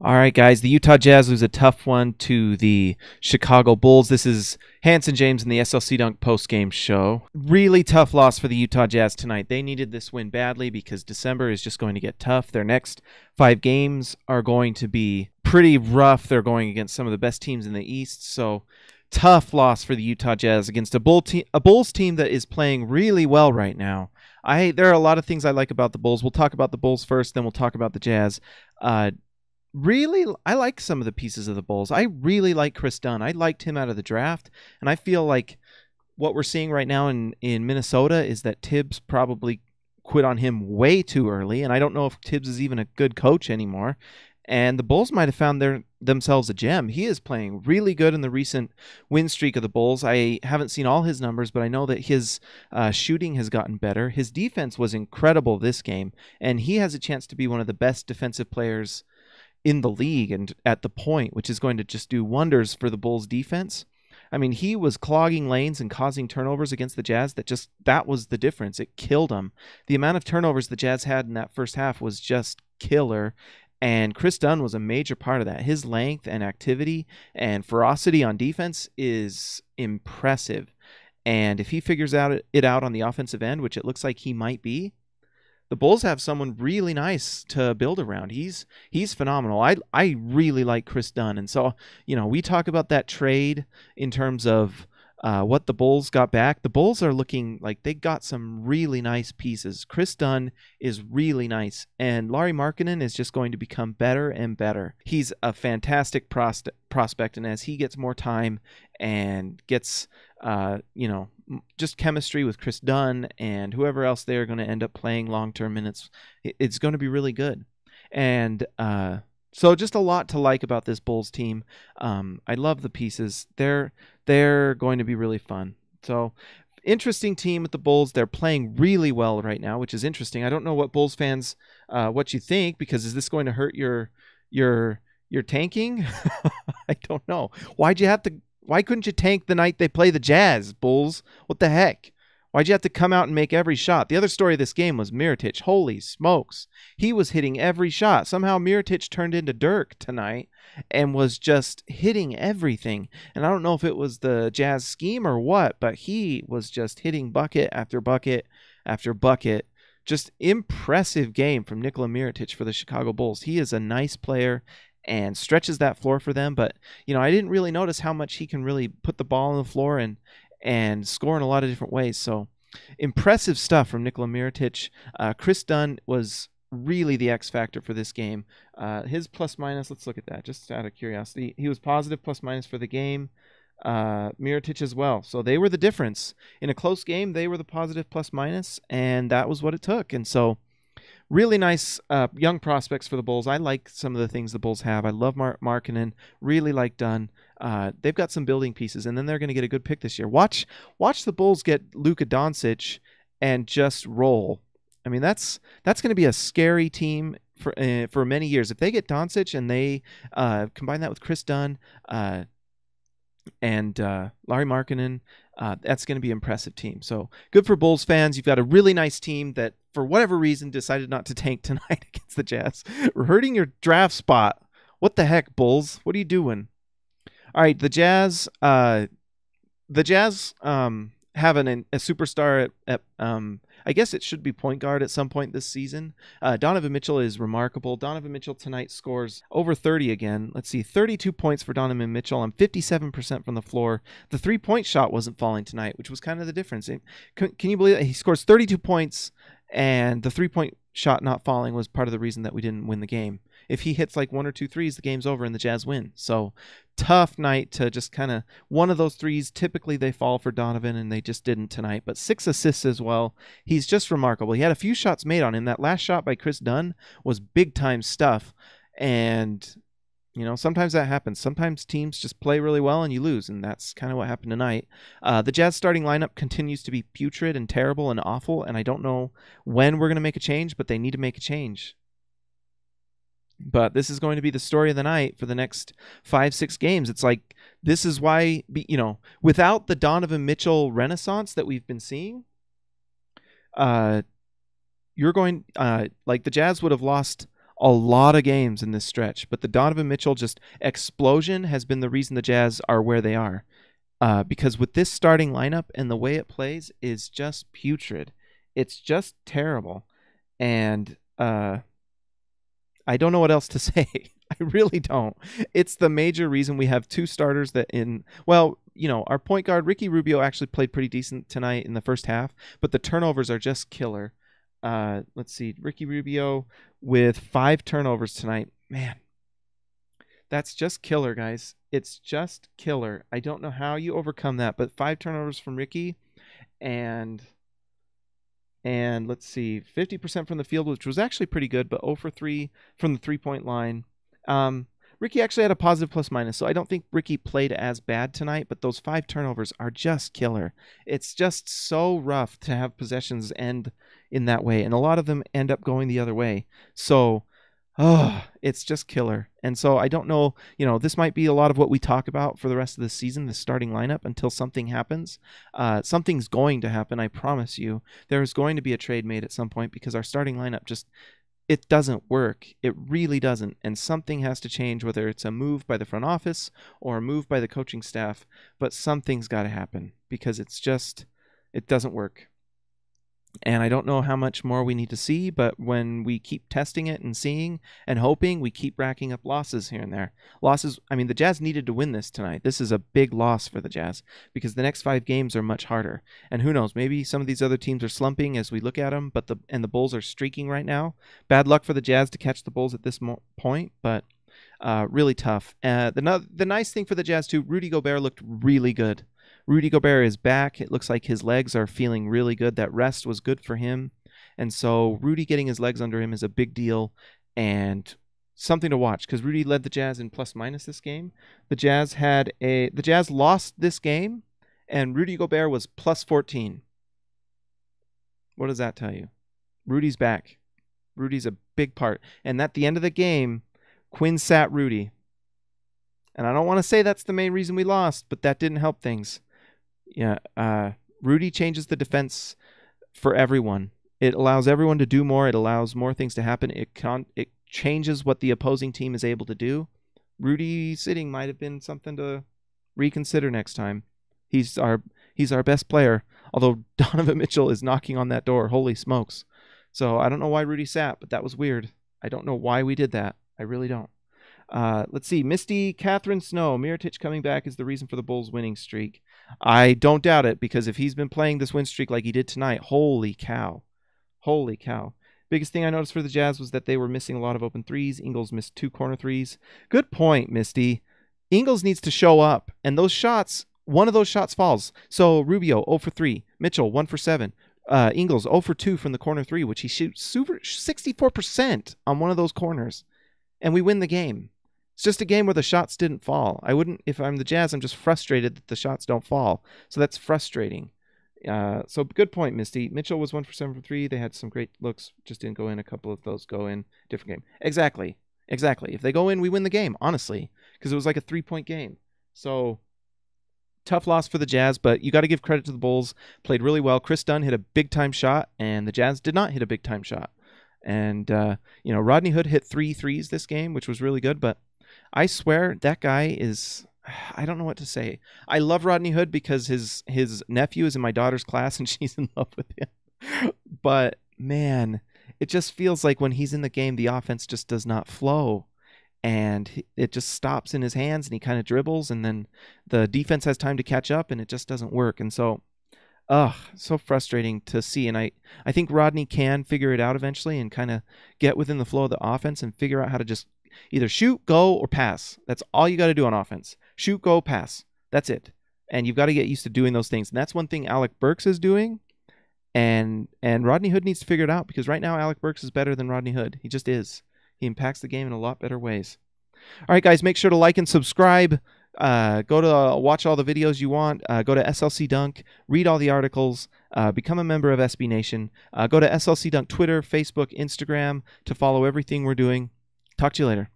All right, guys. The Utah Jazz lose a tough one to the Chicago Bulls. This is Hanson James in the SLC Dunk post-game show. Really tough loss for the Utah Jazz tonight. They needed this win badly because December is just going to get tough. Their next 5 games are going to be pretty rough. They're going against some of the best teams in the East. So tough loss for the Utah Jazz against a Bulls team that is playing really well right now. There are a lot of things I like about the Bulls. We'll talk about the Bulls first, then we'll talk about the Jazz. Really, I like some of the pieces of the Bulls. I really like Kris Dunn. I liked him out of the draft, and I feel like what we're seeing right now in Minnesota is that Tibbs probably quit on him way too early, and I don't know if Tibbs is even a good coach anymore. And the Bulls might have found themselves a gem. He is playing really good in the recent win streak of the Bulls. I haven't seen all his numbers, but I know that his shooting has gotten better. His defense was incredible this game, and he has a chance to be one of the best defensive players in the league and at the point, which is going to just do wonders for the Bulls defense. I mean, he was clogging lanes and causing turnovers against the Jazz. That was the difference. It killed them. The amount of turnovers the Jazz had in that first half was just killer. And Kris Dunn was a major part of that. His length and activity and ferocity on defense is impressive. And if he figures it out on the offensive end, which it looks like he might be, the Bulls have someone really nice to build around. He's phenomenal. I really like Kris Dunn. And so, we talk about that trade in terms of what the Bulls got back. The Bulls are looking like they got some really nice pieces. Kris Dunn is really nice, and Lauri Markkanen is just going to become better and better. He's a fantastic prospect, and as he gets more time and gets, just chemistry with Kris Dunn and whoever else they're going to end up playing long-term minutes, it's going to be really good. And so just a lot to like about this Bulls team. I love the pieces. They're going to be really fun. So interesting team with the Bulls. They're playing really well right now, which is interesting. I don't know what Bulls fans, what you think, because is this going to hurt your tanking? I don't know. Why couldn't you tank the night they play the Jazz, Bulls? What the heck? Why'd you have to come out and make every shot? The other story of this game was Mirotic. Holy smokes. He was hitting every shot. Somehow Mirotic turned into Dirk tonight and was just hitting everything. And I don't know if it was the Jazz scheme or what, but he was just hitting bucket after bucket after bucket. Just impressive game from Nikola Mirotic for the Chicago Bulls. He is a nice player and stretches that floor for them. But, I didn't really notice how much he can really put the ball on the floor and score in a lot of different ways. So impressive stuff from Nikola Mirotic. Kris Dunn was really the X factor for this game. His plus minus, let's look at that just out of curiosity. He was positive plus minus for the game. Mirotic as well. So they were the difference. In a close game, they were the positive plus minus, and that was what it took. And so really nice young prospects for the Bulls. I like some of the things the Bulls have. I love Markkanen. Really like Dunn. They've got some building pieces, and then they're going to get a good pick this year. Watch the Bulls get Luka Doncic and just roll. I mean, that's going to be a scary team for many years. If they get Doncic and they combine that with Kris Dunn and Lauri Markkanen, that's going to be an impressive team. So good for Bulls fans. You've got a really nice team that, for whatever reason, decided not to tank tonight against the Jazz. We're hurting your draft spot. What the heck, Bulls? What are you doing? All right, the Jazz. Have a superstar at I guess it should be point guard at some point this season. Donovan Mitchell is remarkable. Donovan Mitchell tonight scores over 30 again. Let's see, 32 points for Donovan Mitchell on 57% from the floor. The three-point shot wasn't falling tonight, which was kind of the difference. Can you believe that? He scores 32 points, and the three-point shot not falling was part of the reason that we didn't win the game. If he hits like 1 or 2 threes, the game's over and the Jazz win. So tough night to just kind of one of those threes. Typically they fall for Donovan, and they just didn't tonight. But 6 assists as well. He's just remarkable. He had a few shots made on him. That last shot by Kris Dunn was big-time stuff. And, sometimes that happens. Sometimes teams just play really well and you lose, and that's kind of what happened tonight. The Jazz starting lineup continues to be putrid and terrible and awful, and I don't know when we're going to make a change, but they need to make a change. But this is going to be the story of the night for the next 5-6 games. It's like, this is why, without the Donovan Mitchell renaissance that we've been seeing, you're going, the Jazz would have lost a lot of games in this stretch. But the Donovan Mitchell just explosion has been the reason the Jazz are where they are. Because with this starting lineup and the way it plays is just putrid. It's just terrible. And I don't know what else to say. I really don't. It's the major reason we have two starters that our point guard, Ricky Rubio, actually played pretty decent tonight in the first half, but the turnovers are just killer. Let's see. Ricky Rubio with 5 turnovers tonight. Man, that's just killer, guys. It's just killer. I don't know how you overcome that, but 5 turnovers from Ricky, and let's see, 50% from the field, which was actually pretty good, but 0 for 3 from the three-point line. Ricky actually had a positive plus-minus, so I don't think Ricky played as bad tonight, but those 5 turnovers are just killer. It's just so rough to have possessions end in that way, and a lot of them end up going the other way. So, it's just killer. And so I don't know, this might be a lot of what we talk about for the rest of the season, the starting lineup, until something happens. Something's going to happen, I promise you. There's going to be a trade made at some point because our starting lineup just, it doesn't work. It really doesn't. And something has to change, whether it's a move by the front office or a move by the coaching staff. But something's got to happen because it doesn't work. And I don't know how much more we need to see, but when we keep testing it and seeing and hoping, we keep racking up losses here and there. Losses, I mean, the Jazz needed to win this tonight. This is a big loss for the Jazz because the next 5 games are much harder. And who knows, maybe some of these other teams are slumping as we look at them, but the Bulls are streaking right now. Bad luck for the Jazz to catch the Bulls at this point, but really tough. The nice thing for the Jazz, too, Rudy Gobert looked really good. Rudy Gobert is back. It looks like his legs are feeling really good. That rest was good for him. And so Rudy getting his legs under him is a big deal and something to watch because Rudy led the Jazz in plus-minus this game. The Jazz lost this game, and Rudy Gobert was plus 14. What does that tell you? Rudy's back. Rudy's a big part. And at the end of the game, Quinn sat Rudy. And I don't want to say that's the main reason we lost, but that didn't help things. Yeah, Rudy changes the defense for everyone. It allows everyone to do more. It allows more things to happen. It changes what the opposing team is able to do. Rudy sitting might have been something to reconsider next time. He's our best player, although Donovan Mitchell is knocking on that door. Holy smokes. So I don't know why Rudy sat, but that was weird. I don't know why we did that. I really don't. Let's see. Misty Catherine Snow. Mirotic coming back is the reason for the Bulls' winning streak. I don't doubt it because if he's been playing this win streak like he did tonight, holy cow. Holy cow. Biggest thing I noticed for the Jazz was that they were missing a lot of open threes. Ingles missed 2 corner threes. Good point, Misty. Ingles needs to show up, and those shots, one of those shots falls. So Rubio 0 for 3. Mitchell 1 for 7. Ingles 0 for 2 from the corner 3, which he shoots 64% on one of those corners. And we win the game. It's just a game where the shots didn't fall. I wouldn't, if I'm the Jazz, I'm just frustrated that the shots don't fall. So that's frustrating. So good point, Misty. Mitchell was 1 for 7 for 3. They had some great looks, just didn't go in. A couple of those go in. Different game. Exactly. If they go in, we win the game, honestly, because it was like a 3-point game. So tough loss for the Jazz, but you got to give credit to the Bulls. Played really well. Kris Dunn hit a big-time shot, and the Jazz did not hit a big-time shot. And, Rodney Hood hit 3 threes this game, which was really good, but I swear that guy is, I don't know what to say. I love Rodney Hood because his nephew is in my daughter's class and she's in love with him. But, man, it just feels like when he's in the game, the offense just does not flow. And it just stops in his hands and he kind of dribbles and then the defense has time to catch up and it just doesn't work. And so, so frustrating to see. And I think Rodney can figure it out eventually and kind of get within the flow of the offense and figure out how to just either shoot, go, or pass. That's all you got to do on offense. Shoot, go, pass. That's it. And you've got to get used to doing those things. And that's one thing Alec Burks is doing. And Rodney Hood needs to figure it out because right now Alec Burks is better than Rodney Hood. He just is. He impacts the game in a lot better ways. All right, guys, make sure to like and subscribe. Go to watch all the videos you want. Go to SLC Dunk. Read all the articles. Become a member of SB Nation. Go to SLC Dunk Twitter, Facebook, Instagram to follow everything we're doing. Talk to you later.